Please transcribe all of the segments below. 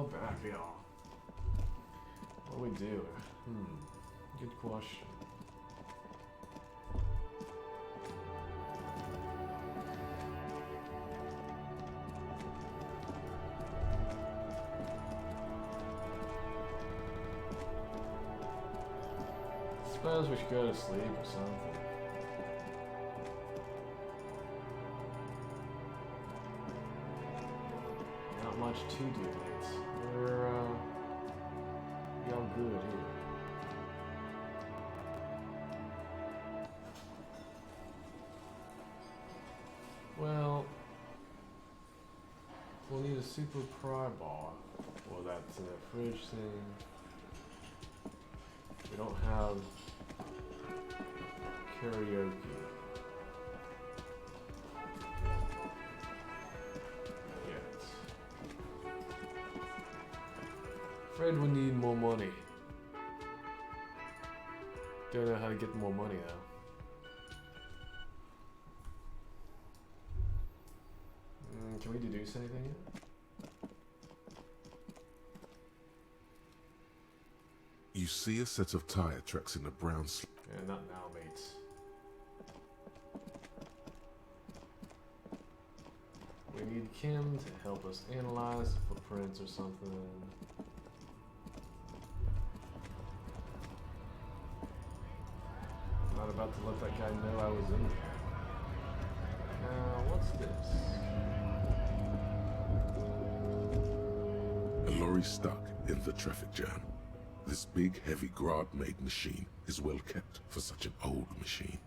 go back, y'all? What do we do? Good question. Suppose we should go to sleep or something. Not much to do, mates. We're all good here. Well, we'll need a super pry bar. Well, that's a fridge thing. We don't have karaoke. Yet. Afraid we need more money. Don't know how to get more money though. Can we deduce anything yet? You see a set of tire tracks in the brown Yeah, not now, mates. We need Kim to help us analyze the footprints or something. I'm not about to let that guy know I was in there. Now, what's this? A lorry stuck in the traffic jam. This big, heavy Grad-made machine is well kept for such an old machine.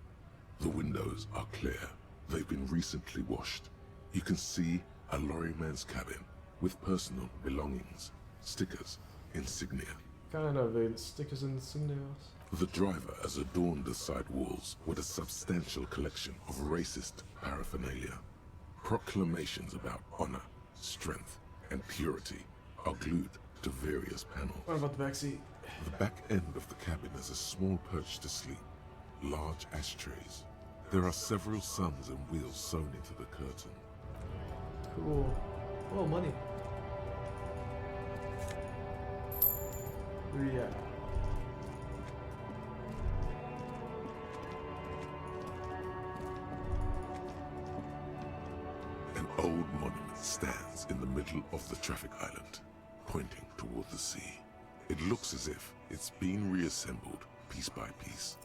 The windows are clear. They've been recently washed. You can see a lorryman's cabin with personal belongings, stickers, insignia. Kind of stickers and insignias. The driver has adorned the side walls with a substantial collection of racist paraphernalia. Proclamations about honor, strength, and purity are glued to various panels. What about the back seat? The back end of the cabin is a small perch to sleep, large ashtrays. There are several suns and wheels sewn into the curtain. Cool. Oh, money. Where you at? An old monument stands in the middle of the traffic island, pointing toward the sea. It looks as if it's been reassembled piece by piece.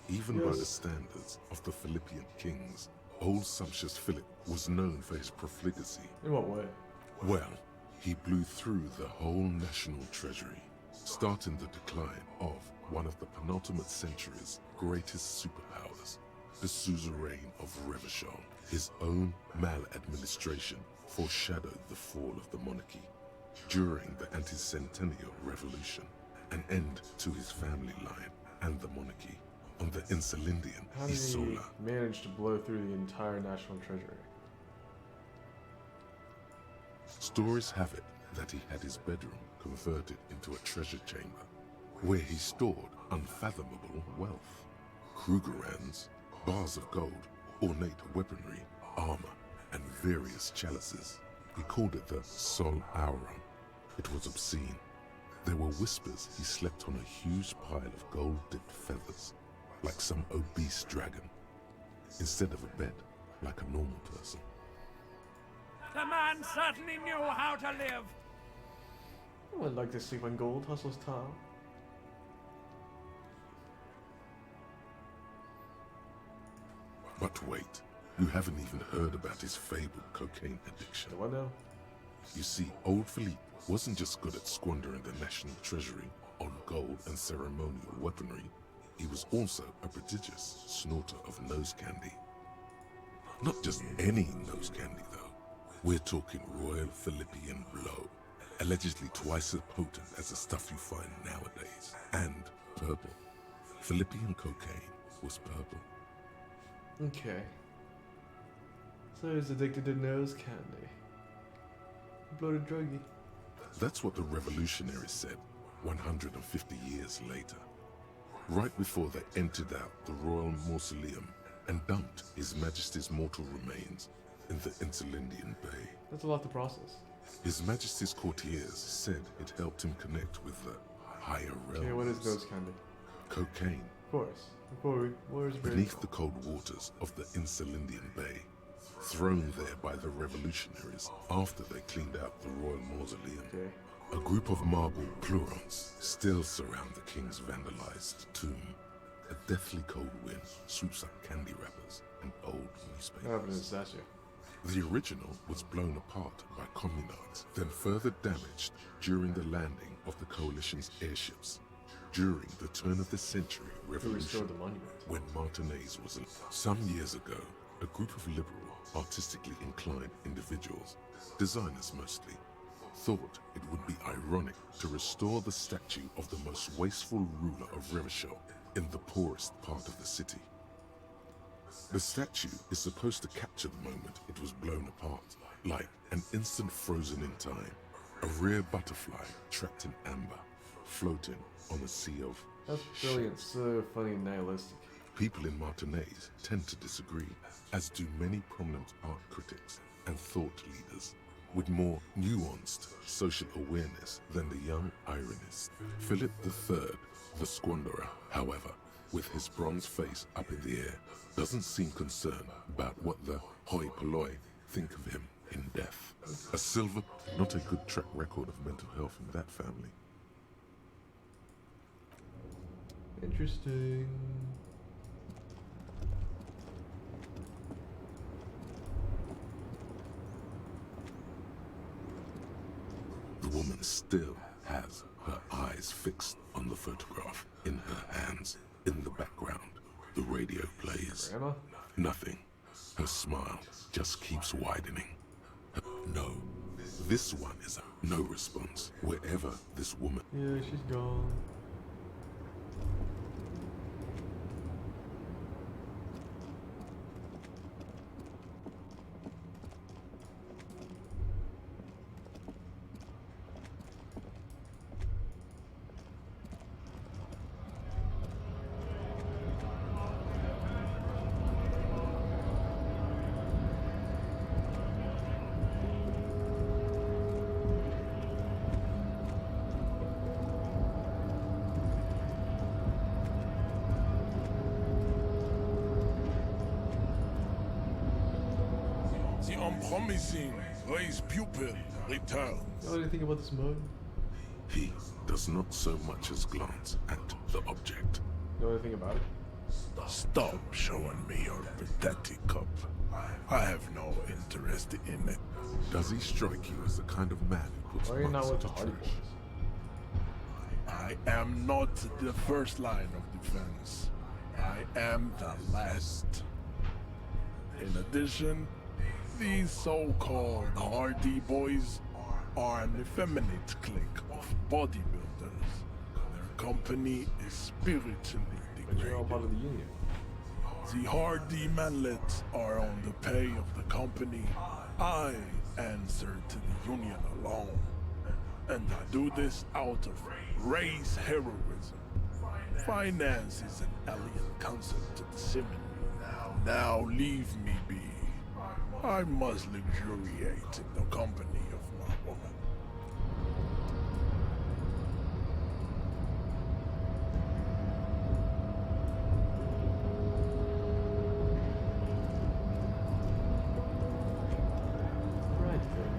Even by the standards of the Philippian kings, old sumptuous Philip was known for his profligacy. In what way? Well, he blew through the whole national treasury, starting the decline of one of the penultimate century's greatest superpowers, the suzerain of Revachol. His own maladministration foreshadowed the fall of the monarchy. During the anti-centennial revolution, an end to his family line and the monarchy. On the Insulindian How did he Isola. manage to blow through the entire national treasury? Stories have it that he had his bedroom converted into a treasure chamber, where he stored unfathomable wealth. Krugerrands, bars of gold, ornate weaponry, armor, and various chalices. He called it the Sol Aurum. It was obscene. There were whispers he slept on a huge pile of gold-dipped feathers, like some obese dragon, instead of a bed, like a normal person. The man certainly knew how to live. I would like to sleep on gold, hustler's tile. But wait, you haven't even heard about his fabled cocaine addiction. Do I know? You see, old Philippe wasn't just good at squandering the national treasury on gold and ceremonial weaponry, he was also a prodigious snorter of nose candy. Not just any nose candy though. We're talking Royal Philippian Blow, allegedly twice as potent as the stuff you find nowadays, and purple. Philippian cocaine was purple. Okay. So he's addicted to nose candy. Bloated druggie. That's what the revolutionaries said 150 years later. Right before they emptied out the royal mausoleum and dumped His Majesty's mortal remains in the Insulindian Bay. That's a lot to process. His Majesty's courtiers said it helped him connect with the higher realms. Okay, what is those kind of? Cocaine. Of course. Where's Beneath the cold waters of the Insulindian Bay, thrown there by the revolutionaries after they cleaned out the royal mausoleum. Okay. A group of marble pleurons still surround the king's vandalized tomb. A deathly cold wind sweeps up candy wrappers and old What happened to the newspapers. statue? The original was blown apart by communards, then further damaged during the landing of the coalition's airships. During the turn of the century Who restored revolution, the monument? when Martinez was some years ago, a group of liberal, artistically inclined individuals, designers mostly, thought it would be ironic to restore the statue of the most wasteful ruler of Revachol in the poorest part of the city. The statue is supposed to capture the moment it was blown apart, like an instant frozen in time, a rare butterfly trapped in amber, floating on a sea of That's brilliant. So funny and nihilistic. People in Martinez tend to disagree, as do many prominent art critics and thought leaders with more nuanced social awareness than the young ironist. Philip III, the squanderer, however, with his bronze face up in the air, doesn't seem concerned about what the hoi polloi think of him in death. A silver, not a good track record of mental health in that family. Interesting. The woman still has her eyes fixed on the photograph in her hands. In the background, the radio plays. Grandma? Nothing. Her smile just keeps widening. No. This one is a no response. Wherever this woman... Yeah, she's gone. The unpromising raised pupil returns. What do you think about this mode? He does not so much as glance at the object. Know anything about it? Stop showing me your pathetic cup. I have no interest in it. Does he strike you as the kind of man who puts Why are you not months with the into Hardy trash? Boys? I am not the first line of defense. I am the last. In addition, these so-called Hardy Boys are an effeminate clique of bodybuilders. Their company is spiritually But you're all degraded. part of the union. The Hardy manlets are on the pay of the company. I answer to the union alone. And I do this out of race heroism. Finance is an alien concept to the seminary. Now leave me be. I must luxuriate in the company of my woman. Right then.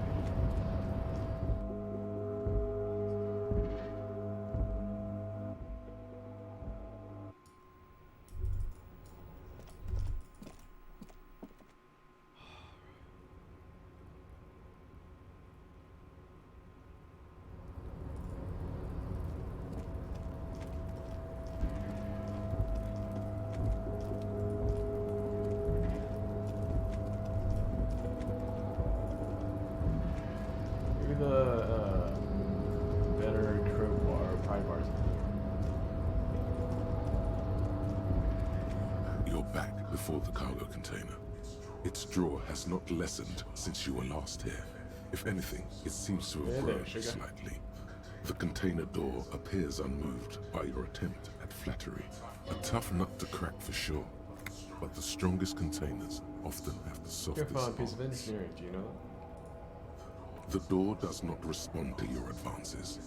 Maybe the better crow bar or pie bars. You're back before the cargo container. Its drawer has not lessened since you were last here. If anything, it seems to have Hey there, grown sugar. slightly. The container door appears unmoved by your attempt at flattery. A tough nut to crack for sure, but the strongest containers often have the You're a softest fun piece of bonds. engineering, do you know The door does not respond to your advances.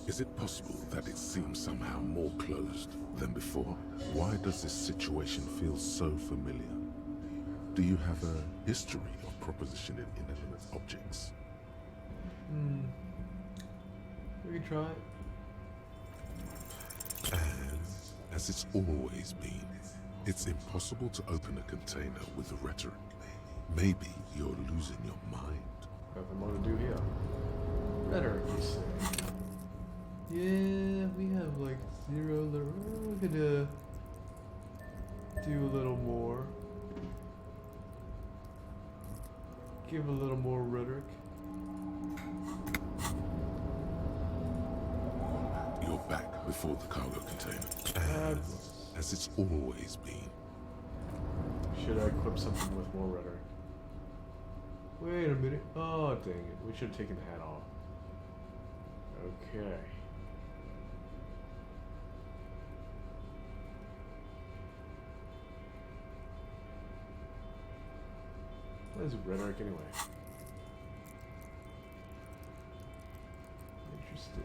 Is it possible that it seems somehow more closed than before? Why does this situation feel so familiar? Do you have a history of propositioning inanimate objects? We can try it. And as it's always been, it's impossible to open a container with rhetoric. Maybe you're losing your mind. Nothing more to do here. Rhetoric, you say? Yeah, we have like 0. We're gonna do a little more. Give a little more rhetoric. You're back before the cargo container. And as it's always been. Should I equip something with more rhetoric? Wait a minute. Oh, dang it. We should have taken the hat off. Okay. What is rhetoric anyway? Interesting.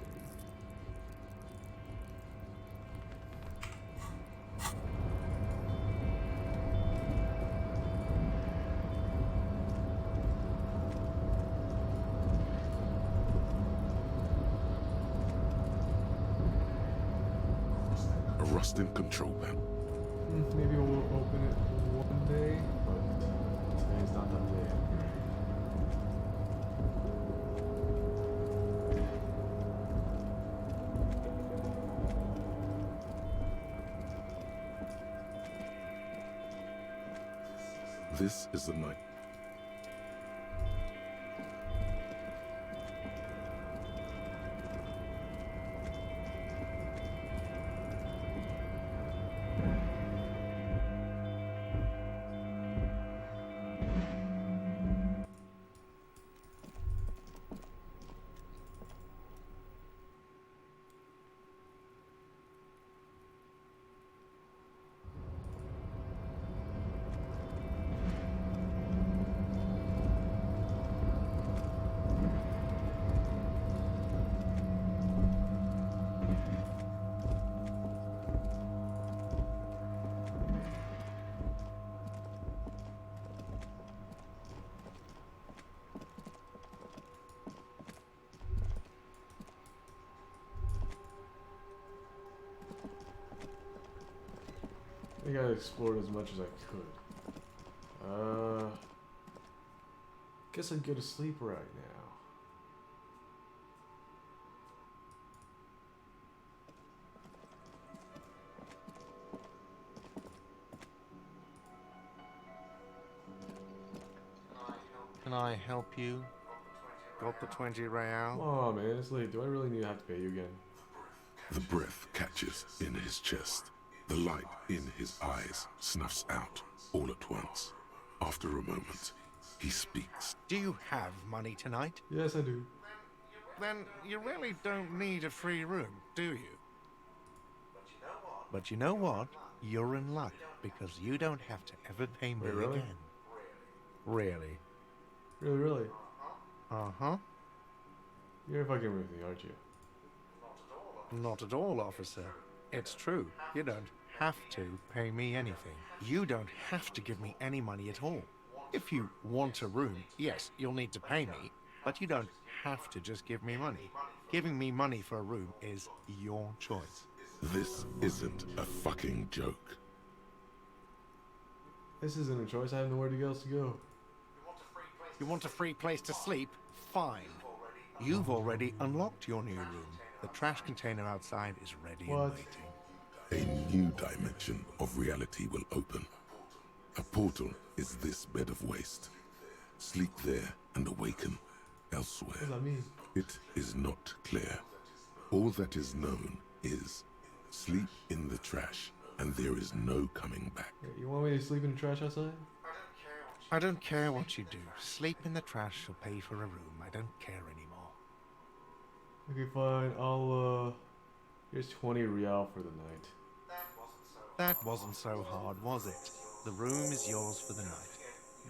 A rusting control panel. Maybe we'll open it one day, but today's not that day. This is the night. I think I explored as much as I could. Guess I'd go to sleep right now. Can I help you? Got the 20 real? Oh man, it's late. Do I really need to have to pay you again? The breath catches in his chest. The light in his eyes snuffs out all at once. After a moment, he speaks. Do you have money tonight? Yes, I do. Then you really don't need a free room, do you? But you know what? You're in luck, because you don't have to ever pay me Wait, really? again. Really? Really? Uh-huh. You're fucking with me, aren't you? Not at all, officer. It's true. You don't have to pay me anything. You don't have to give me any money at all. If you want a room, yes, you'll need to pay me, but you don't have to just give me money. Giving me money for a room is your choice. This isn't a fucking joke. This isn't a choice. I have nowhere else to go. You want a free place to sleep? Fine. You've already unlocked your new room. The trash container outside is ready and waiting. A new dimension of reality will open. A portal is this bed of waste. Sleep there and awaken elsewhere. What does that mean? It is not clear. All that is known is sleep in the trash and there is no coming back. You want me to sleep in the trash outside? I don't care what you do. Sleep in the trash or pay for a room. I don't care anymore. Okay, fine. I'll, here's 20 real for the night. That wasn't so hard, was it? The room is yours for the night.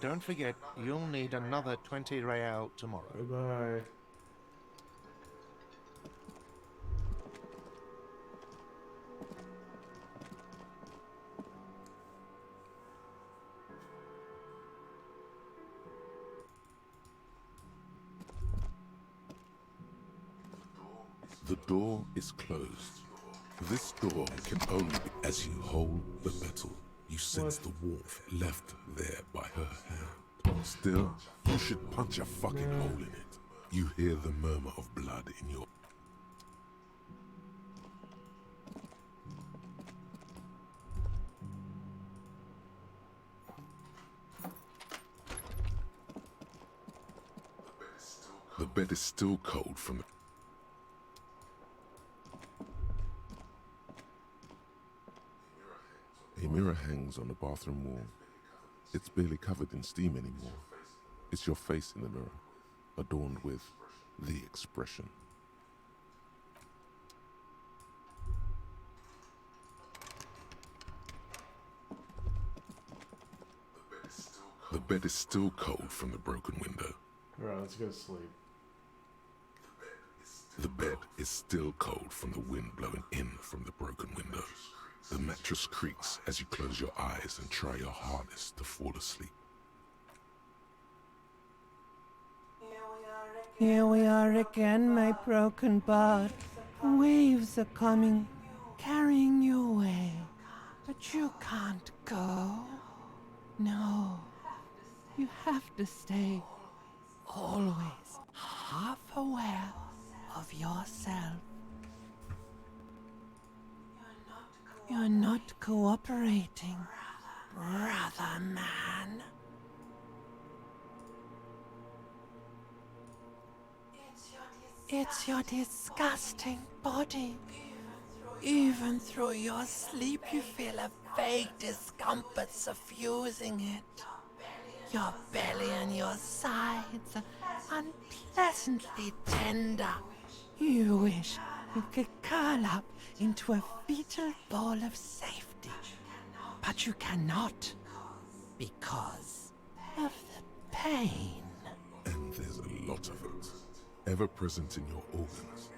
Don't forget, you'll need another 20 real tomorrow. Bye-bye. The door is closed. This door can only be as you hold the metal. You sense the warmth left there by her hand. Still, you should punch a fucking hole in it. You hear the murmur of blood in your... The bed is still cold from the... A mirror hangs on the bathroom wall. It's barely covered in steam anymore. It's your face in the mirror, adorned with the expression. The bed is still cold from the broken window. Alright, let's go to sleep. The bed is still cold from the wind blowing in from the broken window. The mattress creaks as you close your eyes and try your hardest to fall asleep. Here we are again, my broken bud. Waves are coming, carrying you away. But you can't go. No. You have to stay, always half aware of yourself. You're not cooperating, brother man. It's your disgusting body. Even through your sleep you feel a vague discomfort suffusing it. Your belly and your sides are unpleasantly tender. You wish you could curl up into a fetal ball of safety. But you cannot, because of the pain. And there's a lot of it, ever present in your organs.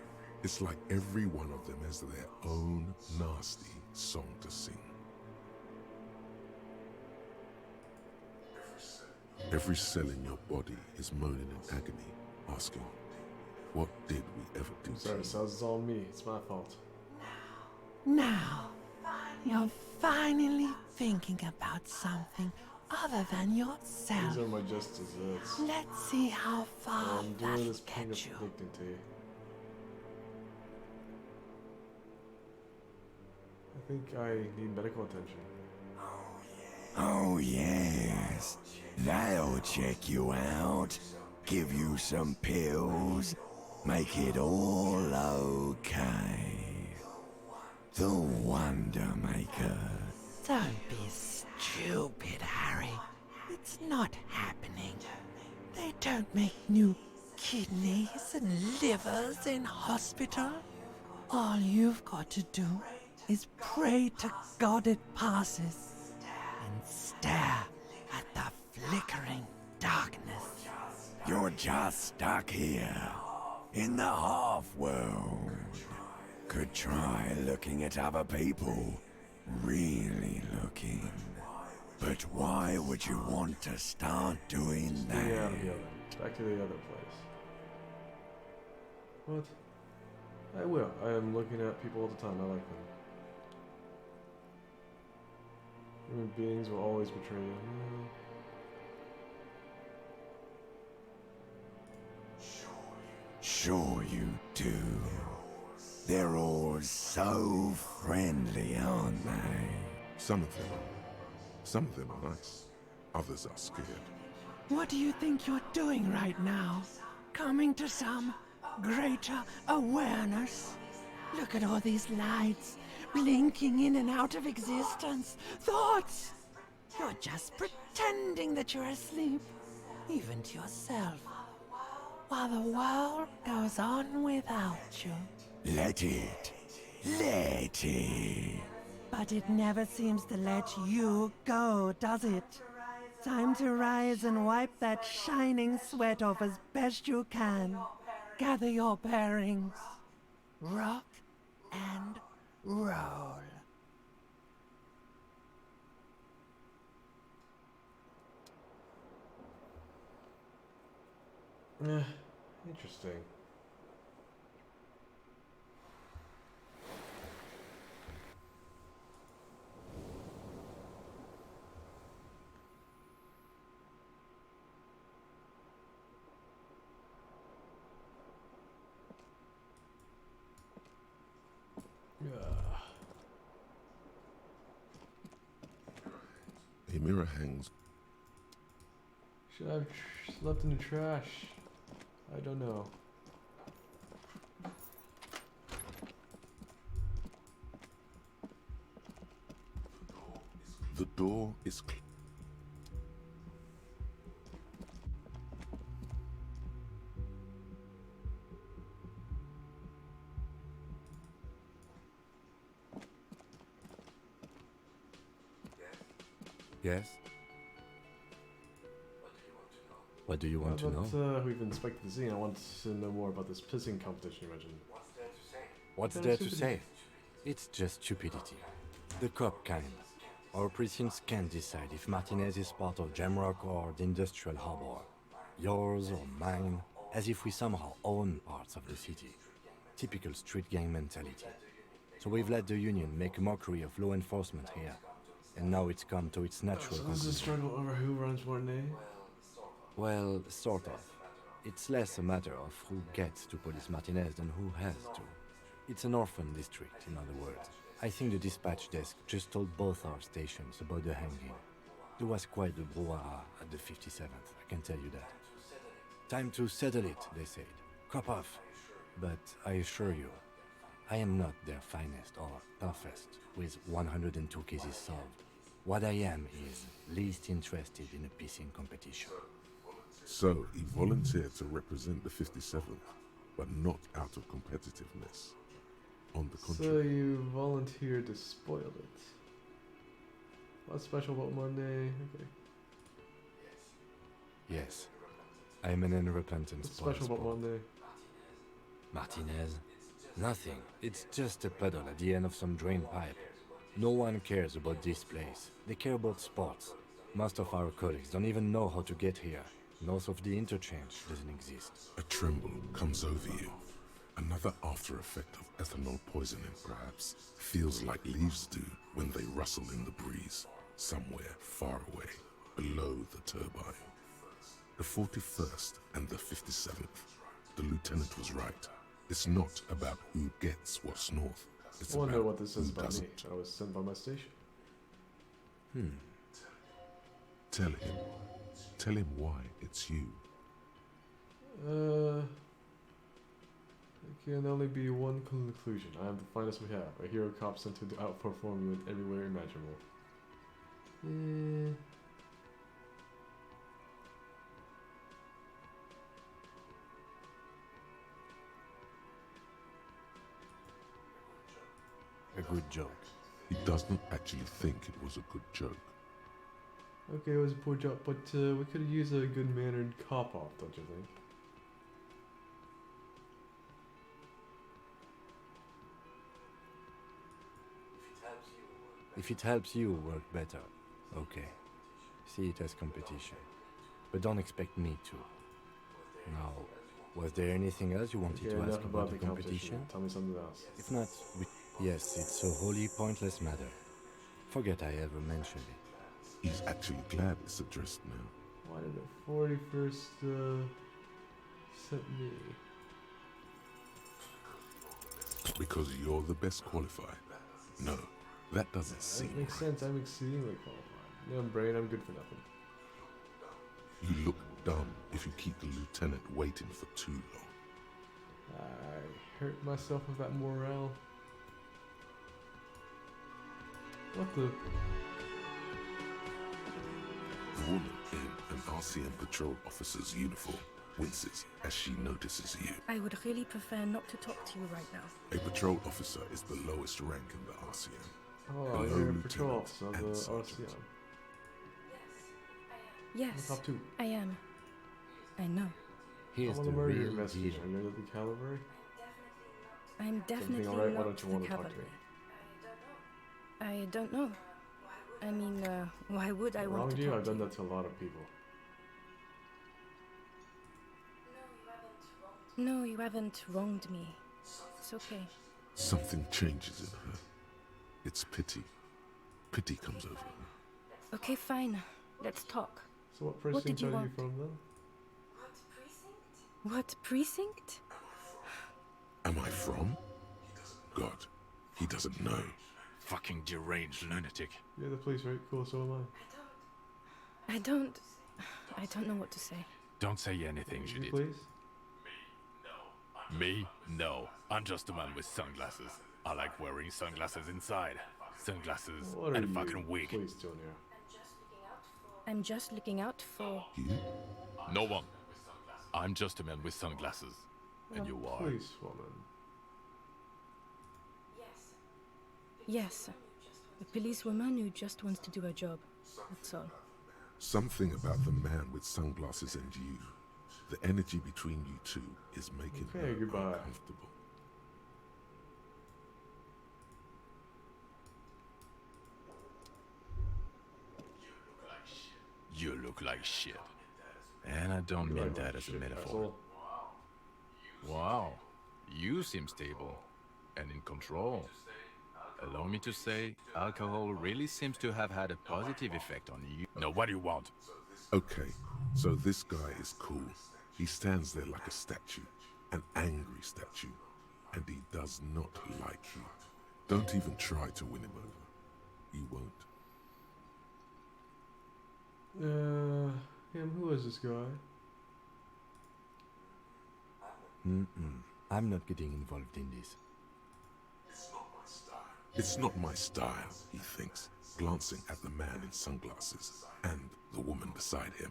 It's like every one of them has their own nasty song to sing. Every cell in your body is moaning in agony, asking, what did we ever do to Sorry, you? Saz, it's all me. It's my fault. Now, you're finally thinking about something other than yourself. These are my just desserts. Let's see how far I'm that'll doing this pain of get you. dignity. I think I need medical attention. Oh, yes. They'll check you out, give you some pills, make it all okay. The Wonder Maker. Don't be stupid, Harry. It's not happening. They don't make new kidneys and livers in hospital. All you've got to do is pray to God it passes and stare at the flickering darkness. You're just stuck here, in the half-world. Could try looking at other people, really looking. But why would you want to start doing Stay that? out of the other. Back to the other place. What? I will. I am looking at people all the time. I like them. Human beings will always betray you. Sure you do. They're all so friendly, aren't they? Some of them are nice. Others are scared. What do you think you're doing right now? Coming to some greater awareness? Look at all these lights, blinking in and out of existence. Thoughts! You're just pretending that you're asleep, even to yourself, while the world goes on without you. Let it. Let it. But it never seems to let you go, does it? Time to rise and wipe that shining sweat off as best you can. Gather your bearings. Rock and roll. Interesting. Yeah. A mirror hangs. Should I have slept in the trash? I don't know. The door is Yes? What do you want to know? We've inspected the scene. I want to know more about this pissing competition you mentioned. What's Kinda there to stupid. say? It's just stupidity. The cop kind. Our precincts can't decide if Martinez is part of Jamrock or the Industrial Harbor. Yours or mine, as if we somehow own parts of the city. Typical street gang mentality. So we've let the Union make a mockery of law enforcement here. And now it's come to its natural So this is a conclusion. struggle over who runs Mornay? Well, sort of. It's less a matter of who gets to police Martinez than who has to. It's an orphan district, in other words. I think the dispatch desk just told both our stations about the hanging. There was quite the brouhaha at the 57th, I can tell you that. Time to settle it, they said. Cop off. But I assure you, I am not their finest or toughest with 102 cases solved. What I am is least interested in a pissing competition. So he volunteered to represent the 57th, but not out of competitiveness. On the So contrary, you volunteered to spoil it. What's special about Monday? Okay. Yes, I am an unrepentant What's spoil special about sport. Monday? Martinez? Nothing. It's just a puddle at the end of some drain pipe. No one cares about this place. They care about sports. Most of our colleagues don't even know how to get here. North of the interchange doesn't exist. a tremble comes over you. Another after effect of ethanol poisoning, perhaps, feels like leaves do when they rustle in the breeze, somewhere far away, below the turbine. The 41st and the 57th. The lieutenant was right. It's not about who gets what's north. It's I wonder about what this who is about me. doesn't. I was sent by my station. Tell him. Tell him why it's you. There can only be one conclusion. I am the finest we have. A hero cop sent to outperform you in every way imaginable. A good joke. He doesn't actually think it was a good joke. Okay, it was a poor job, but we could use a good-mannered cop-off, don't you think? If it helps you work better, okay. See it as competition. But don't expect me to. Now, was there anything else you wanted Okay, to ask enough about the competition? Tell me something else. If not, yes, it's a wholly pointless matter. Forget I ever mentioned it. He's actually glad it's addressed now. Why did the 41st sent me? Because you're the best qualified. No, that doesn't seem That makes right. sense. I'm exceedingly qualified. No brain. I'm good for nothing. You look dumb if you keep the lieutenant waiting for too long. I hurt myself with that morale. What the? The woman in an RCM patrol officer's uniform winces as she notices you. I would really prefer not to talk to you right now. A patrol officer is the lowest rank in the RCM. Oh, Hello, you're a patrol Lieutenant officer of and the Sergeant. RCM. Yes, Top two. I am. I know. Here's I'm on the the murder real investigation. deal. Are you under the cavalry? I'm definitely alright? Why not don't you the wanna talk to cavalry. me? I don't know. I mean, why would I want Wronged to you? talk I've to done you? that to a lot of people. No, you haven't wronged me. It's okay. Something changes in her. It's pity. Pity comes over her. Okay, fine. Let's talk. So what What did precinct you are you want? from then? What precinct? Am I from? God, He doesn't know. Fucking deranged lunatic. You're the police, right? Cool, so am I. I don't know what to say. Don't say anything, You Judith. please? Me? No. I'm just a man with sunglasses. I like wearing sunglasses inside. Sunglasses What are and a you fucking wig. police doing here? I'm just looking out for... You? No one. I'm just a man with sunglasses. And you are. Police woman. Yes, a policewoman who just wants to do her job. That's all. Something about the man with sunglasses and you. The energy between you two is making Okay, her goodbye. uncomfortable. You look like shit. And I don't mean that as a metaphor. Wow. You seem stable. And in control. Allow me to say, alcohol really seems to have had a positive effect on you. No, what do you want? Okay, so this guy is cool. He stands there like a statue, an angry statue, and he does not like you. Don't even try to win him over. He won't. Him, who is this guy? I'm not getting involved in this. It's not my style, he thinks, glancing at the man in sunglasses and the woman beside him.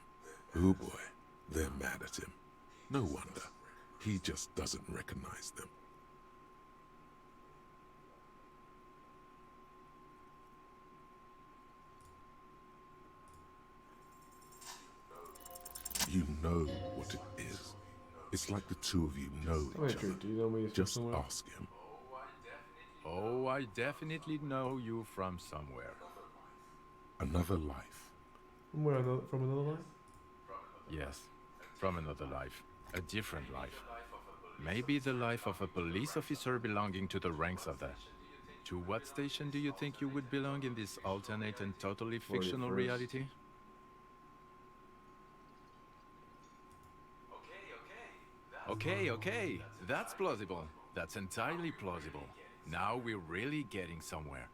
Oh boy, they're mad at him. No wonder. He just doesn't recognize them. You know what it is. It's like the two of you know each other. Do you know me from Just somewhere? ask him. Oh, I definitely know you from somewhere. Another life. From where? From another life? Yes, from another life. A different life. Maybe the life of a police officer belonging to the ranks of the... To what station do you think you would belong in this alternate and totally fictional 41st. reality? Okay, that's plausible. That's entirely plausible. Now we're really getting somewhere.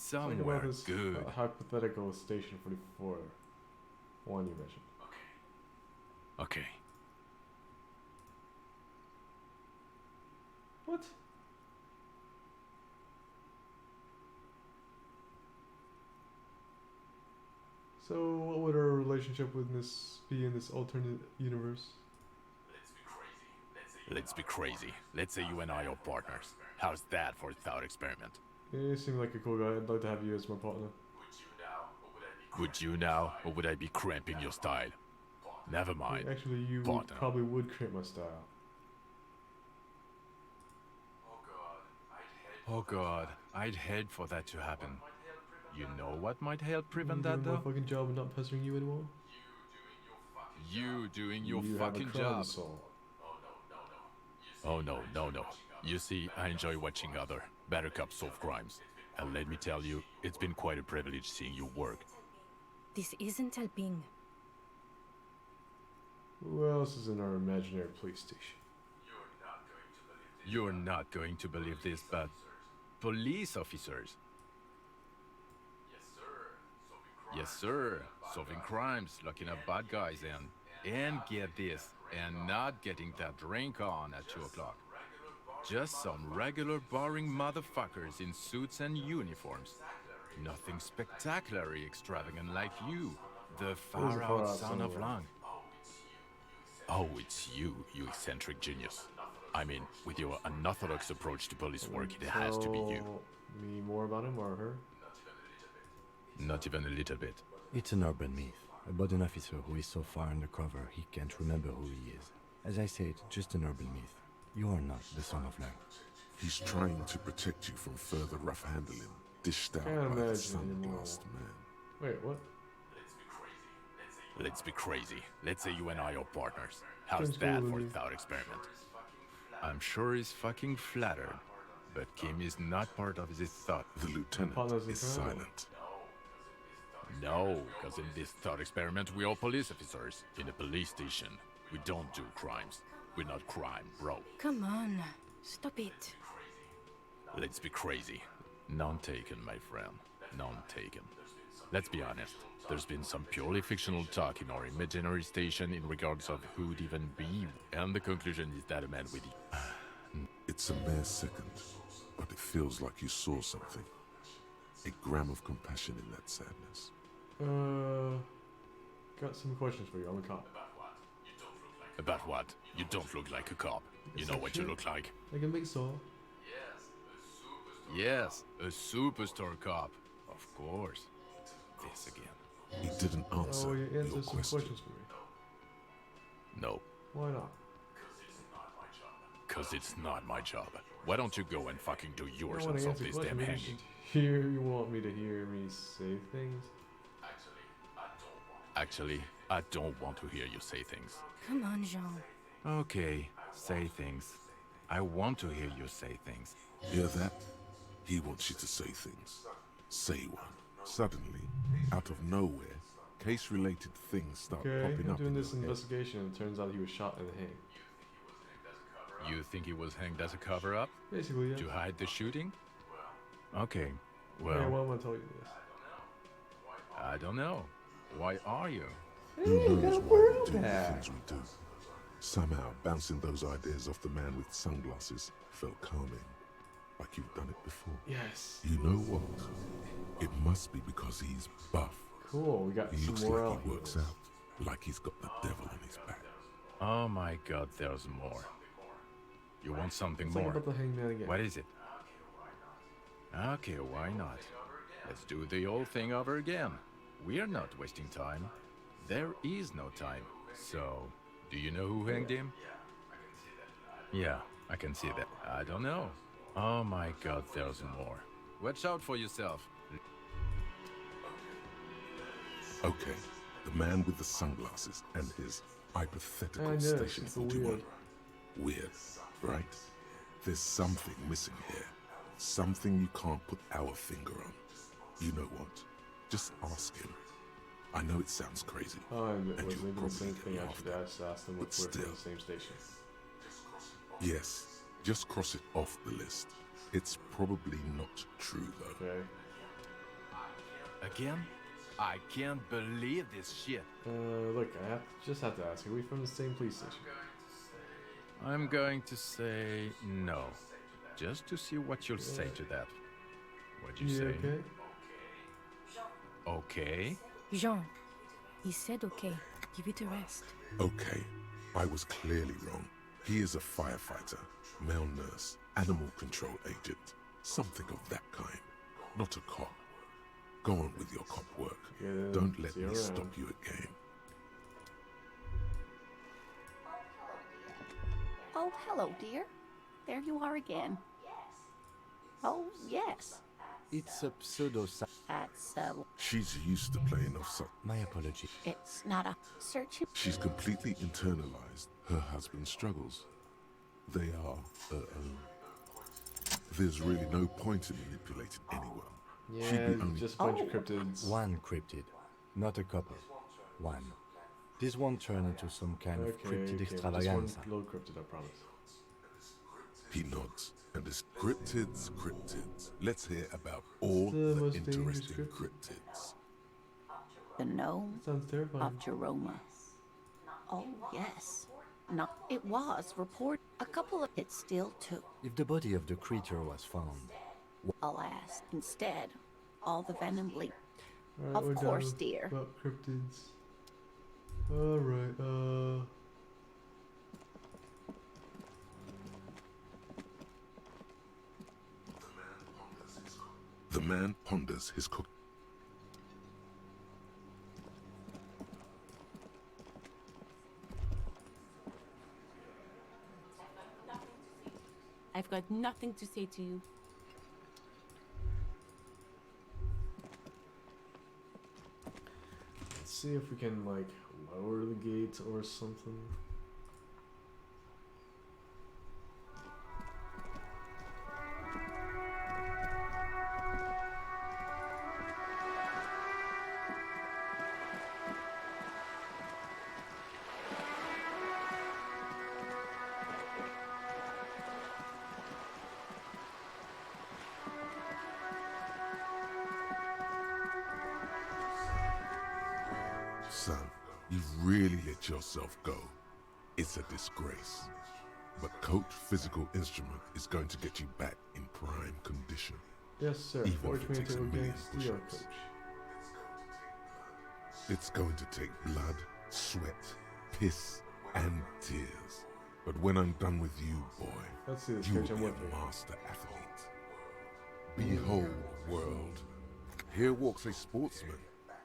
Think about Somewhere this good. hypothetical Station 44 one you mentioned. Okay. What? So, what would our relationship with this be in this alternate universe? Let's be crazy. Let's say you and I are partners. How's that for a thought experiment? You seem like a cool guy. I'd like to have you as my partner. Would you now, or would I be cramping your style? Never mind. Actually, you Partner. probably would create my style. Oh god, I'd hate for that to happen. You know what might help prevent Doing that my though? fucking job and not pestering you anymore. You doing your You fucking have a crime job. assault. Oh no. You see, I enjoy watching other better cops solve crimes. And let me tell you, it's been quite a privilege seeing you work. This isn't helping. Who else is in our imaginary police station? You're not going to believe this, but police officers. Yes, sir. Solving crimes, locking up bad guys, and get this, and not getting that drink on at 2 o'clock. Just some regular boring motherfuckers in suits and uniforms. Nothing spectacularly extravagant like you, the far-out son of Lang. Oh, it's you eccentric genius. I mean, with your unorthodox approach to police work, it has to be you. Me more about him or her? Not even a little bit. It's an urban myth about an officer who is so far undercover he can't remember who he is. As I said, just an urban myth. You are not the son of Lang. He's trying to protect you from further rough handling, dished out Can't by the imagine anymore. sunglassed man. Wait, what? Let's be crazy. Let's say you and I are partners. How's Sounds that cool for to a me. thought experiment? I'm sure he's fucking flattered, but Kim is not part of this thought. The lieutenant Partners in is crime. silent. No, because in this thought experiment, we are police officers in a police station. We don't do crimes. We're not crime, bro. Come on. Stop it. Let's be crazy. None taken, my friend. None taken. Let's be honest. There's been some purely fictional talk in our imaginary station in regards of who'd even be, and the conclusion is that a man with It's a mere second, but it feels like you saw something. A gram of compassion in that sadness. Got some questions for you. I'm a cop. About what? You don't look like a cop. You know what you look like. I can make saw. Yes, a superstar cop. Of course. This again. He didn't answer Oh, you your answer some question. questions for me. No, Why not? cause it's not my job. Why don't you go and fucking do You yours don't want and to solve answer this questions. damn Maybe you hanging? should hear. You want me to hear me say things? Actually, I don't want to hear you say things. Come on, Jean. Okay, say things. I want to hear you say things. Hear that? He wants you to say things. Say one. Suddenly, out of nowhere, case-related things start Okay, popping I'm up doing in this your head. investigation, and it turns out he was shot in the head. You think he was hanged as a cover-up? Basically, yeah. To hide the shooting? Okay, Hey, well, why am I telling you this? I don't know. Why are you? Who knows why we do the things we do? Somehow, bouncing those ideas off the man with sunglasses felt calming, like you've done it before. Yes. You know what? It must be because he's buff. Cool. We got He some looks morale like he works heroes. out, like he's got the devil in his back. Oh my god, there's more. You want something Let's talk more? about the hangman again. What is it? Okay, why not? Let's do the old thing over again. We're not wasting time. There is no time. So, do you know who hanged him? Yeah, I can see that. I don't know. Oh my god, there's more. Watch out for yourself. Okay, the man with the sunglasses and his hypothetical I know, Station super 41. Weird, right? There's something missing here. Something you can't put our finger on. You know what? Just ask him. I know it sounds crazy. Oh, and it and was you'll maybe the probably same get thing. me I off should that. have asked them But if we're from still. the same station. Yes, just cross it off the list. It's probably not true, though. Okay. Again? I can't believe this shit. Look, just have to ask. Are we from the same police station? I'm going to say no. Just to see what you'll say to that. What'd you Yeah, say? okay. Okay? Jean. He said okay. Give it a rest. Okay, I was clearly wrong. He is a firefighter, male nurse, animal control agent, something of that kind. Not a cop. Go on with your cop work. Yeah, Don't let see me you around. stop you again. Oh, hello, dear. There you are again. Oh, yes. It's a pseudo. That's, She's used to playing off such. My apology. it's not a search. She's completely internalized her husband's struggles. They are, there's really no point in manipulating anyone. She'd Yeah, be only just a bunch of cryptids. One cryptid, not a couple. One. This won't turn into some kind of cryptid Just extravaganza. one little cryptid, I promise. He nods, and it's cryptids, cryptids. Let's hear about all The the most dangerous interesting cryptid. cryptids. The gnome Sounds terrifying. of Jeroma. Oh, yes. No, it was report. A couple of it still took. If the body of the creature was found, Alas, instead, all the venom bleed. Alright, Of we're course, done dear. About cryptids. Alright, The man ponders his cook. I've got nothing to say to you. let's see if we can, like, lower the gate or something. Son, you've really let yourself go. It's a disgrace. But Coach Physical Instrument is going to get you back in prime condition. Yes, sir. Even Forge if me it takes into a a million gang steel push-ups. coach. It's going to take blood, sweat, piss, and tears. But when I'm done with you, boy, Let's see this you coach. will I'm be with you. a master athlete. Behold, world. Here walks a sportsman,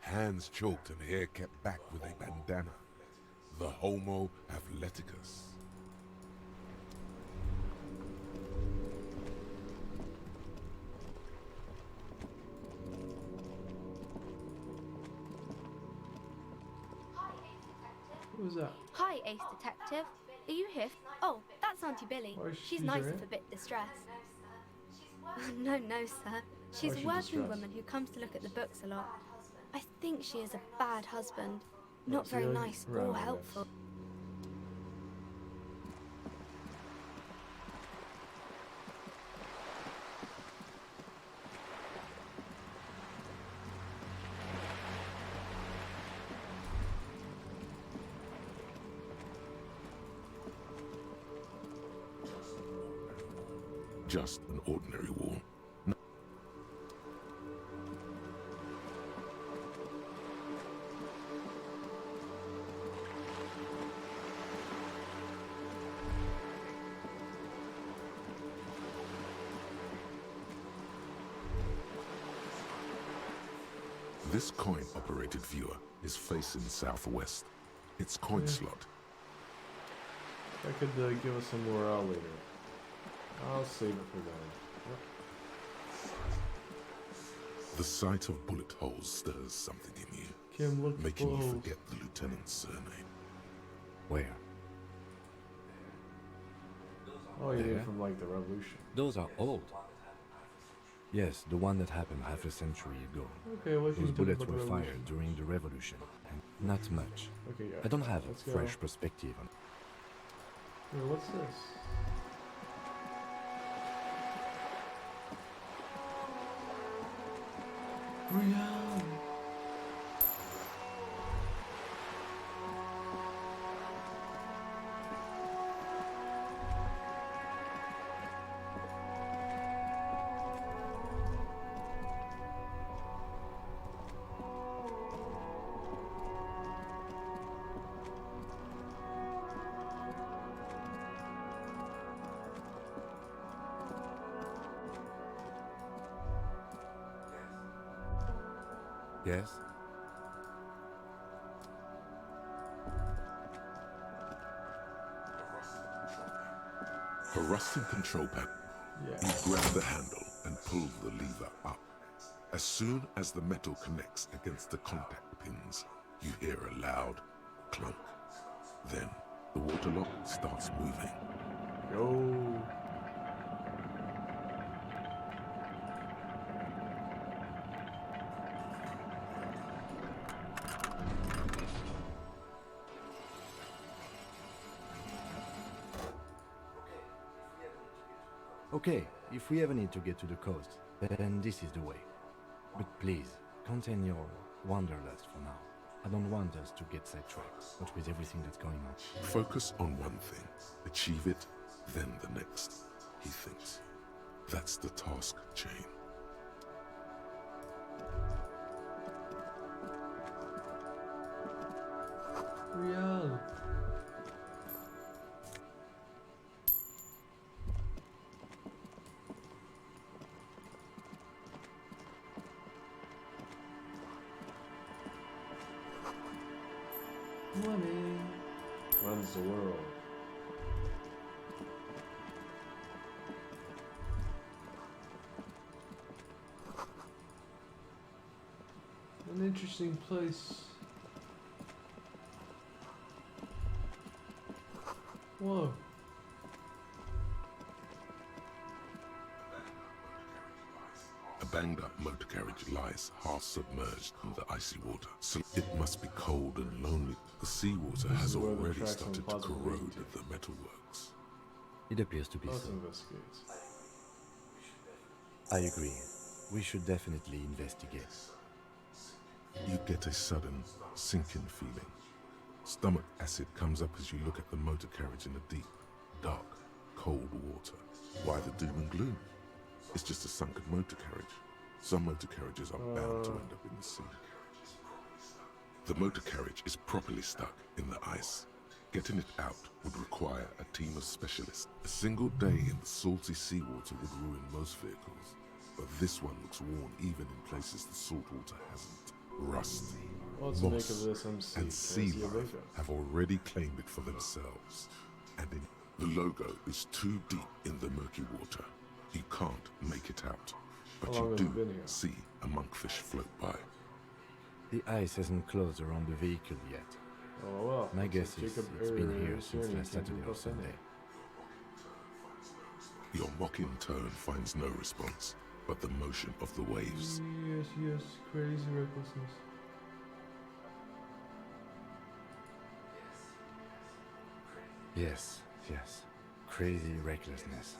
hands choked and hair kept back with a bandana. The Homo Athleticus. Who was that? Hi, Ace Detective. Are you here? Oh, that's Auntie Billy. Why is She's she nice there? if a bit distressed. No, sir. She's is a she working distressed? woman who comes to look at the books a lot. I think she is a bad husband. Not Let's very go nice around or this. helpful. Just an ordinary wall. No. This coin-operated viewer is facing southwest. It's coin slot. That could give us some morale later. I'll save it for then. Yep. The sight of bullet holes stirs something in you, Kim, look making you close. forget the lieutenant's surname. Where? Oh, you mean There? from like the revolution. Those are old. Yes, the one that happened half a century ago. Okay, what can Those you tell me bullets about the were revolution? fired during the revolution. And not much. Okay, yeah. I don't have Let's a go. fresh perspective on Wait, what's this? Rihanna. Yes? A rusting control panel. Yeah. You grab the handle and pull the lever up. As soon as the metal connects against the contact pins, you hear a loud clunk. Then the water lock starts moving. Go. Okay, if we ever need to get to the coast, then this is the way. But please, contain your wanderlust for now. I don't want us to get sidetracked, what with everything that's going on. Focus on one thing. Achieve it, then the next, he thinks. That's the task chain. Real. Money runs the world. An interesting place. Whoa. A banged-up motor carriage lies half submerged in the icy water. So it must be cold and lonely. The seawater This has is where the already tracks started to on Plaza corrode lead to. the metalworks. It appears to be Let's so. investigate. I agree. We should definitely investigate. You get a sudden sinking feeling. Stomach acid comes up as you look at the motor carriage in the deep, dark, cold water. Why the doom and gloom? It's just a sunken motor carriage. Some motor carriages are bound to end up in the sea. The motor carriage is properly stuck in the ice. Getting it out would require a team of specialists. A single day in the salty seawater would ruin most vehicles, but this one looks worn even in places the salt water hasn't. Rust, What's the make moss, of this MC? and Can I sea see a life logo? have already claimed it for themselves. And the logo is too deep in the murky water. You can't make it out, but How long you has it been do here? see a monkfish float by. The ice hasn't closed around the vehicle yet. Oh well. My looks guess like is Jacob it's been here since Journey last came to Saturday or cross Sunday. Sunday. Your mocking tone finds no response, but the motion of the waves. Yes, yes, crazy recklessness. Yes, yes. Crazy recklessness.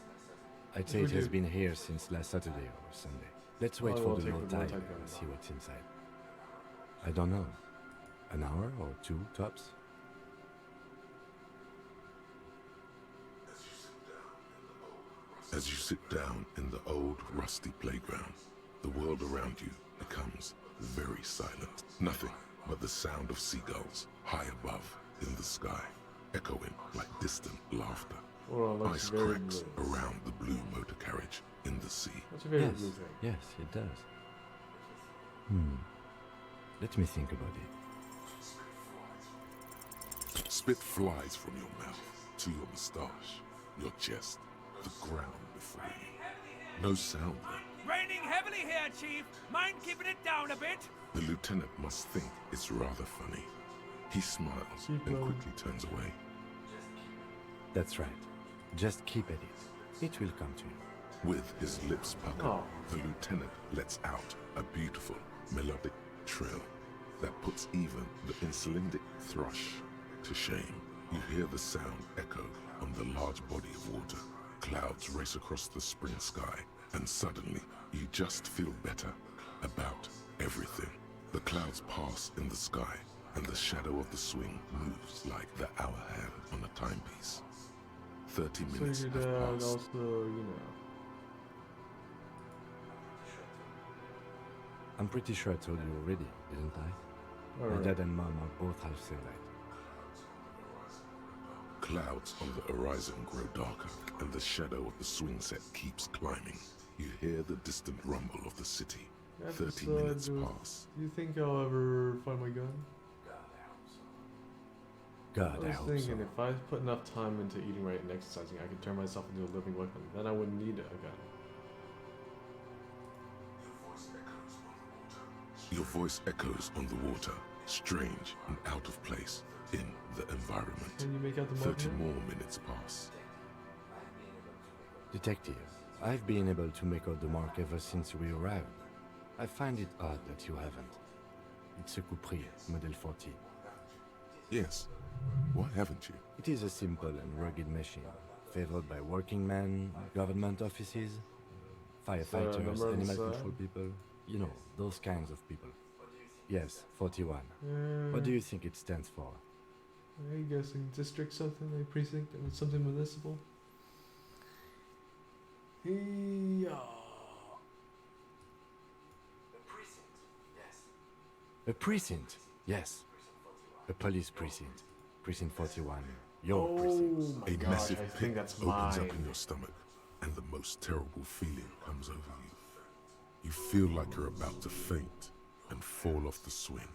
I'd say Would it has you- been here since last Saturday or Sunday. Let's wait I for will the take low the low tide tide and going. see what's inside. I don't know. An hour or two, tops? As you sit down in the old, rusty playground, the world around you becomes very silent. Nothing but the sound of seagulls high above in the sky, echoing like distant laughter. Well, it looks Ice very cracks blue. around the blue motor carriage in the sea. What's your favorite Yes, blue thing? yes, it does. Let me think about it. Spit flies from your mouth to your moustache, your chest, the ground before you. No sound then. Raining heavily here, Chief. Mind keeping it down a bit? The lieutenant must think it's rather funny. He smiles and quickly turns away. That's right. Just keep at it. It will come to you. With his lips puckered, Oh. the lieutenant lets out a beautiful melodic trill that puts even the insulindic thrush to shame. You hear the sound echo on the large body of water. Clouds race across the spring sky, and suddenly you just feel better about everything. The clouds pass in the sky, and the shadow of the swing moves like the hour hand on a timepiece. 30 So minutes your have dad passed. also, you know. I'm pretty sure I told you already, didn't I? My Alright. dad and mom are both half Semite. Clouds on the horizon grow darker, and the shadow of the swing set keeps climbing. You hear the distant rumble of the city. 30 minutes pass. Do you think I'll ever find my gun? God, I I was hope thinking so. if I put enough time into eating right and exercising, I could turn myself into a living weapon. Then I wouldn't need a gun. Your voice echoes on the water, strange and out of place in the environment. Can you make out the mark 30 here? more minutes pass. Detective, I've been able to make out the mark ever since we arrived. I find it odd that you haven't. It's a Capri, Model 14. Yes. Why haven't you? It is a simple and rugged machine, favored by working men, government offices, firefighters, number on the animal side? control people, you know, those kinds of people. Yes, 41. Yeah. What do you think it stands for? I'm guessing district something, a precinct, and something municipal. Yeah. A precinct, yes. A police precinct. Precinct 41. Your precinct. my A gosh, massive I pit think that's opens mine. up in your stomach, and the most terrible feeling comes over you. You feel like you're about to faint and fall off the swing.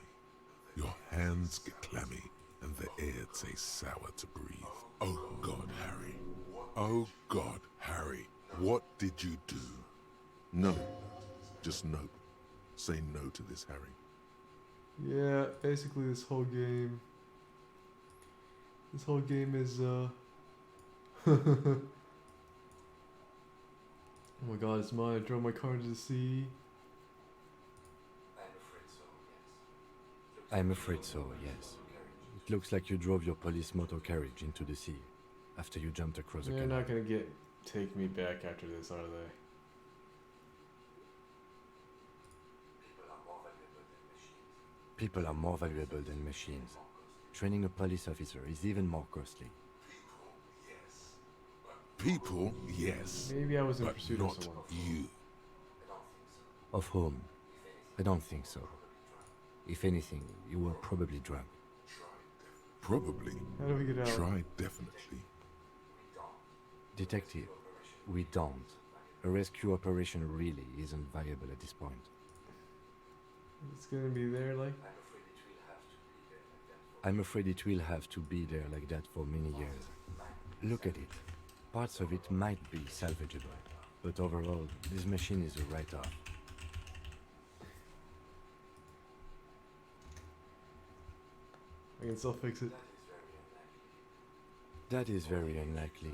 Your hands get clammy, and the air tastes sour to breathe. Oh God, Harry. Oh God, Harry. What did you do? No. Just no. Say no to this, Harry. Yeah, basically this whole game. This whole game is oh my god, it's mine. I drove my car into the sea. I'm afraid so, yes. It looks like you drove your police motor carriage into the sea after you jumped across the They're canal. not gonna take me back after this, are they? People are more valuable than machines. Training a police officer is even more costly. People, yes. Maybe I was in but pursuit not of someone. you. Of whom? I don't think so. If anything, you were probably drunk. Probably. How do we get out? Try definitely. Detective, we don't. A rescue operation really isn't viable at this point. It's gonna be there, like. I'm afraid it will have to be there like that for many years. Look at it. Parts of it might be salvageable, but overall, this machine is a write-off. I can still fix it. That is very unlikely.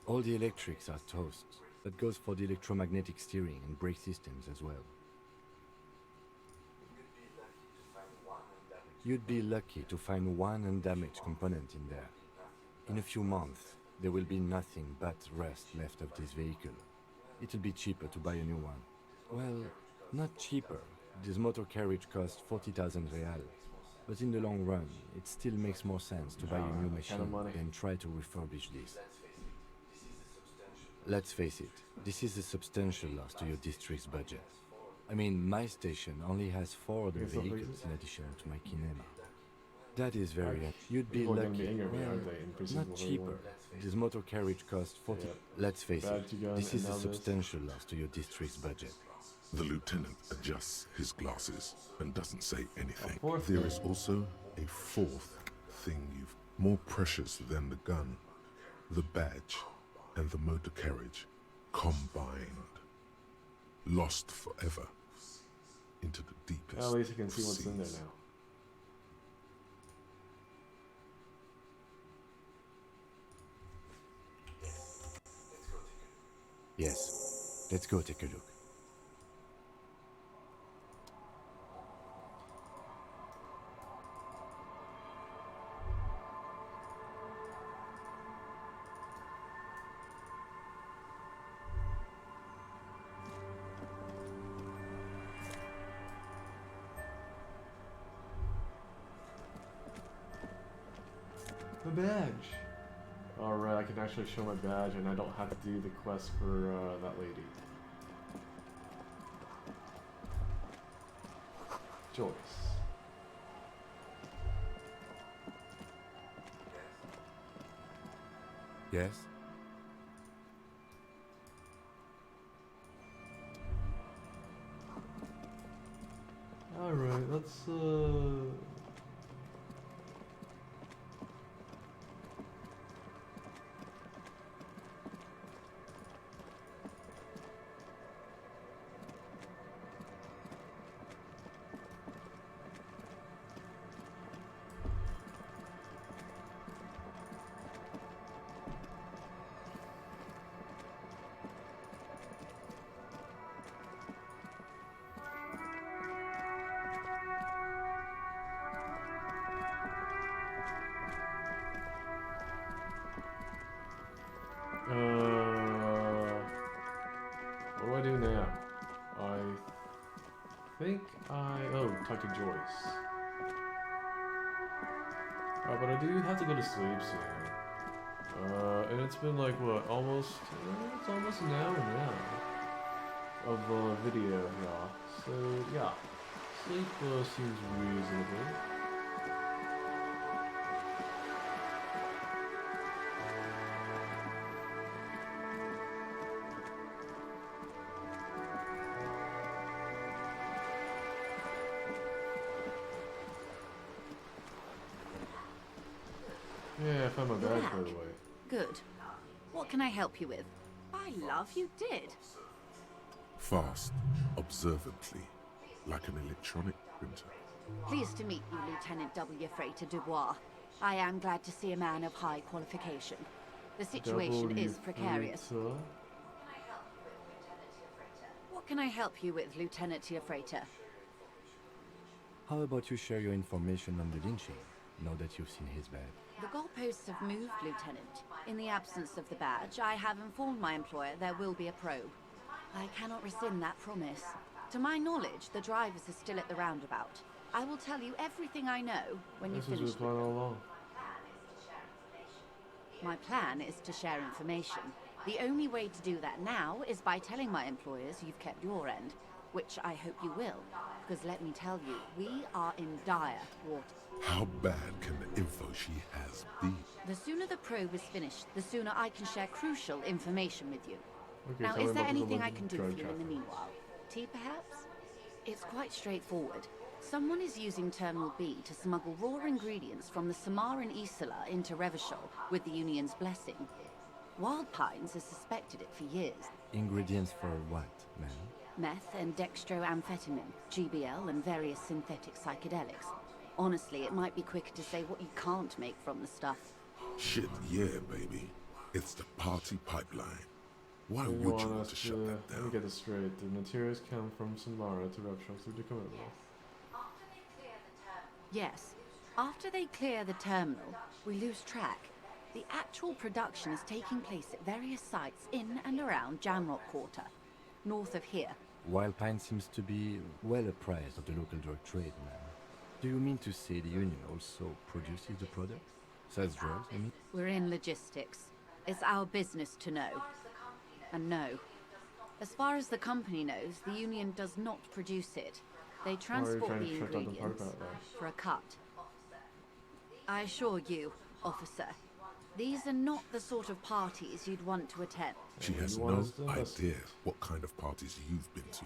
All the electrics are toast. That goes for the electromagnetic steering and brake systems as well. You'd be lucky to find one undamaged component in there. In a few months, there will be nothing but rust left of this vehicle. It'll be cheaper to buy a new one. Well, not cheaper. This motor carriage costs 40,000 real. But in the long run, it still makes more sense to buy a new machine than try to refurbish this. Let's face it, this is a substantial loss to your district's budget. I mean, my station only has 4 other vehicles in addition to my kinema. That is very... You'd be lucky. Not cheaper. This motor carriage costs 40... Yeah. Let's face it, this is a this. substantial loss to your district's budget. The lieutenant adjusts his glasses and doesn't say anything. fourth There thing. is also a fourth thing you've more precious than the gun, the badge, and the motor carriage combined, lost forever into the deepest At least you can see of what's in there seas. now. Yes, let's go take a look. The badge. Alright, I can actually show my badge and I don't have to do the quest for that lady. Joyce. Yes? Alright, let's what do I do now? I think talk to Joyce. But I do have to go to sleep soon. And it's been like what, almost it's almost an hour now of video, yeah. So yeah, sleep seems reasonable. Yeah, I found my badge, by the way. Good. What can I help you with? I love you did. Fast, observantly, like an electronic printer. Pleased to meet you, Lieutenant W. Freighter Dubois. I am glad to see a man of high qualification. The situation is precarious. What can I help you with, Lieutenant Freighter? How about you share your information on the lynching, now that you've seen his badge? The goalposts have moved, Lieutenant. In the absence of the badge, I have informed my employer there will be a probe. I cannot rescind that promise. To my knowledge, the drivers are still at the roundabout. I will tell you everything I know when you This was finish the plan all along. My plan is to share information. The only way to do that now is by telling my employers you've kept your end, which I hope you will, because let me tell you, we are in dire water. How bad can the info she has be? The sooner the probe is finished, the sooner I can share crucial information with you. Okay, Now, tell me is there about the anything I alleged can do drug for you in the trafficking. meanwhile? Tea, perhaps? It's quite straightforward. Someone is using Terminal B to smuggle raw ingredients from the Samaran Isla into Revachol with the Union's blessing. Wild Pines has suspected it for years. Ingredients for what, man? Meth and dextroamphetamine, GBL, and various synthetic psychedelics. Honestly, it might be quicker to say what you can't make from the stuff. Shit, yeah, baby. It's the party pipeline. Why So would you you want want us to to, shut that let me down? get this straight. The materials come from Samara to Revachol through the Dakota. Yes. After they clear the terminal, we lose track. The actual production is taking place at various sites in and around Jamrock Quarter, north of here. Wild Pine seems to be well apprised of the local drug trade, man. Do you mean to say the Union also produces the product? Sells drugs, I mean? We're in logistics. It's our business to know. And no. As far as the company knows, the Union does not produce it. They transport trying the to shut down the ingredients pipe out there? for a cut. I assure you, officer, these are not the sort of parties you'd want to attend. She has You want no us to invest- idea what kind of parties you've been to.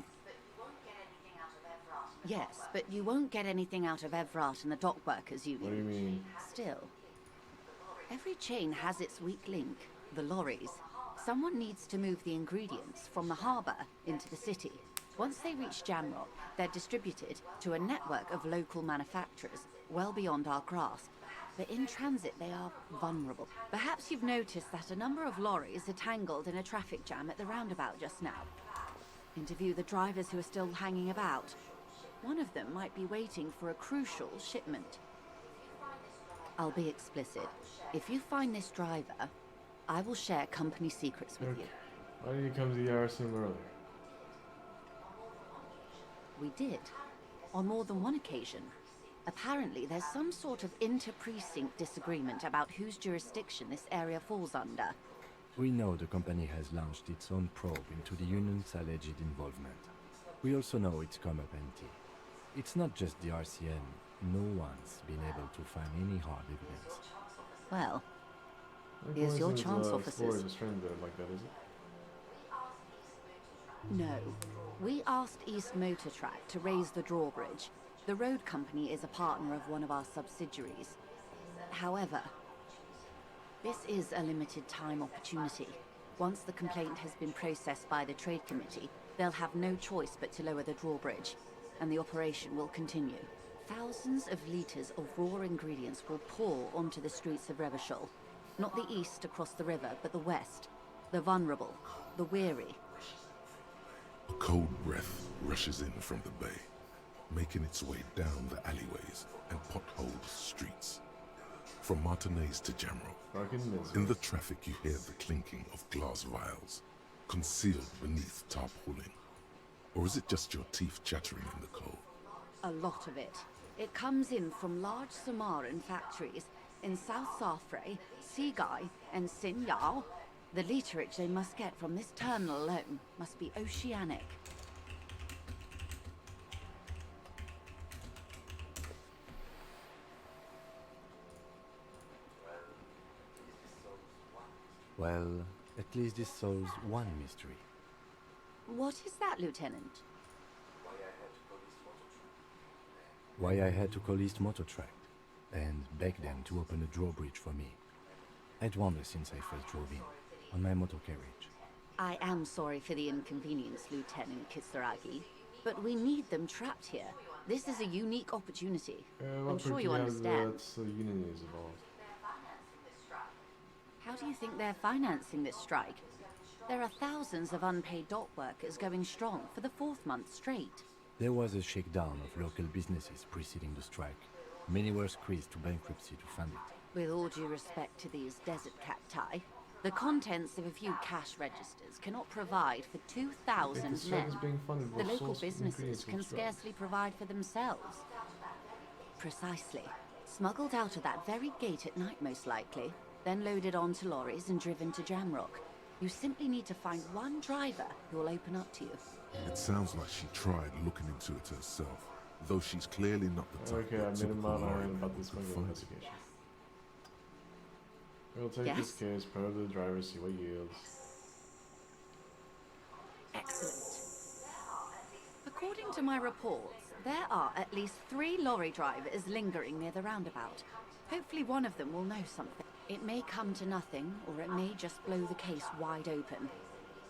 Yes, but you won't get anything out of Evrat and the Dock Workers Union. What do you mean? Still, every chain has its weak link, the lorries. Someone needs to move the ingredients from the harbour into the city. Once they reach Jamrock, they're distributed to a network of local manufacturers, well beyond our grasp. But in transit, they are vulnerable. Perhaps you've noticed that a number of lorries are tangled in a traffic jam at the roundabout just now. Interview the drivers who are still hanging about. One of them might be waiting for a crucial shipment. I'll be explicit. If you find this driver, I will share company secrets with you. Why didn't you come to the RCM earlier? We did. On more than one occasion. Apparently, there's some sort of inter-precinct disagreement about whose jurisdiction this area falls under. We know the company has launched its own probe into the Union's alleged involvement. We also know it's come up empty. It's not just the RCN. No one's been able to find any hard evidence. Well, Like, here's why your isn't, chance, Flores officers. a stranger like that, is it? No. We asked East Motor Track to raise the drawbridge. The road company is a partner of one of our subsidiaries. However, this is a limited time opportunity. Once the complaint has been processed by the Trade Committee, they'll have no choice but to lower the drawbridge, and the operation will continue. Thousands of litres of raw ingredients will pour onto the streets of Revachol. Not the east across the river, but the west. The vulnerable, the weary. A cold breath rushes in from the bay, making its way down the alleyways and potholed streets. From Martinez to Jamrock, Fucking misery. in the traffic you hear the clinking of glass vials, concealed beneath tarpaulin. Or is it just your teeth chattering in the cold? A lot of it. It comes in from large Samaran factories in South Safre, Sigai, and Sinyao. The literage they must get from this terminal alone must be oceanic. Well, at least this solves one mystery. What is that, Lieutenant? Why I had to call East Motor Track and beg them to open a drawbridge for me. I'd wondered since I first drove in, on my motor carriage. I am sorry for the inconvenience, Lieutenant Kisaragi, but we need them trapped here. This is a unique opportunity. I'm sure you understand. The Union is involved. How do you think they're financing this strike? There are thousands of unpaid dock workers going strong for the fourth month straight. There was a shakedown of local businesses preceding the strike. Many were squeezed to bankruptcy to fund it. With all due respect to these desert cacti, the contents of a few cash registers cannot provide for 2,000 The strike men. is being funded The with local source businesses ingredients can from strike. scarcely provide for themselves. Precisely. Smuggled out of that very gate at night, most likely, then loaded onto lorries and driven to Jamrock. You simply need to find one driver who will open up to you. It sounds like she tried looking into it herself, though she's clearly not the type Okay, I that made a typical Mount lorry Iron man about this could one find. investigation. We'll take Yes? this case, probe the driver, see what yields. Excellent. According to my reports, there are at least 3 lorry drivers lingering near the roundabout. Hopefully one of them will know something. It may come to nothing, or it may just blow the case wide open.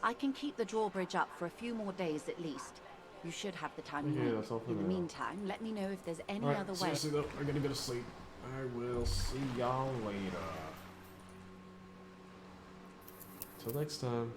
I can keep the drawbridge up for a few more days at least. You should have the time you Okay, need. that's all for In the now. meantime, let me know if there's any Alright, other way. seriously though, I'm gonna go to sleep. I will see y'all later. Till next time.